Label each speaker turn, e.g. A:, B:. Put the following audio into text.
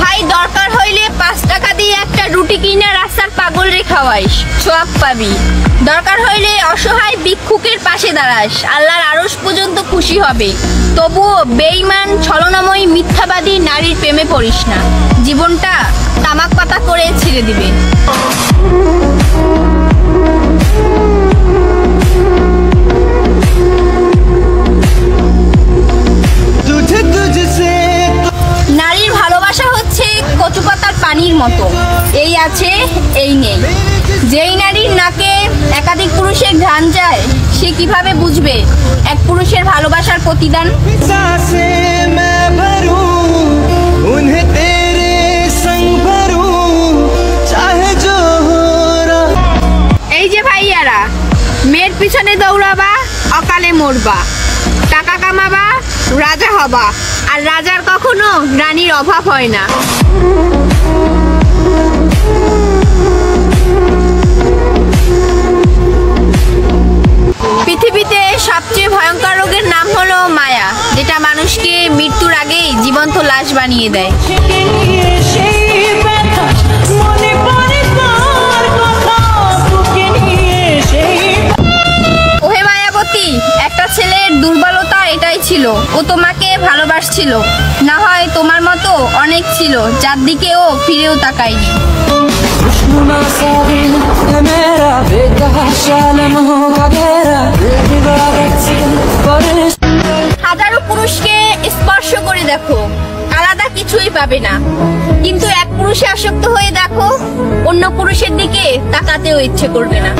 A: ভাই দরকার হইলে 5 টাকা দিয়ে একটা রুটি কিনে রাস্তার পাগল রে খাওয়াইস, সোয়াব পাবি। দরকার হইলে অসহায় ভিক্ষুকের পাশে দাঁড়াস, আল্লাহর আরশ পর্যন্ত খুশি হবে। তবুও বেঈমান ছলনাময়ী মিথ্যাবাদী নারীর প্রেমে পড়িস না, জীবনটা তামাক পাতা করে ছিঁড়ে দিবে। নারীর ভালোবাসা হচ্ছে কচু পাতার পানির মতো, এই আছে এই নেই। যেই নারীর নাকে একাধিক পুরুষের ঘ্রাণ যায়, সে কিভাবে বুঝবে এক পুরুষের ভালোবাসার প্রতিদান? এই যে ভাইয়ারা, মেয়ের পিছনে দৌড়াবা, অকালে মরবা। টাকা কামাবা, রাজা হবা, আর রাজার কখনো রানীর অভাব হয় না। পৃথিবীতে সবচেয়ে ভয়ঙ্কর রোগের নাম হলো মায়া, যেটা মানুষকে মৃত্যুর আগেই জীবন্ত লাশ বানিয়ে দেয়। ওহে মায়াবতী, একটা ছেলের দুর্বলতা এটাই ছিল, ও তোমাকে ভালোবাসছিল। না হয় তোমার মতো অনেক ছিল যার দিকে ও ফিরেও তাকায়নি। হাজারো পুরুষকে স্পর্শ করে দেখো, আলাদা কিছুই পাবে না। কিন্তু এক পুরুষে আসক্ত হয়ে দেখো, অন্য পুরুষের দিকে তাকাতেও ইচ্ছে করবে না।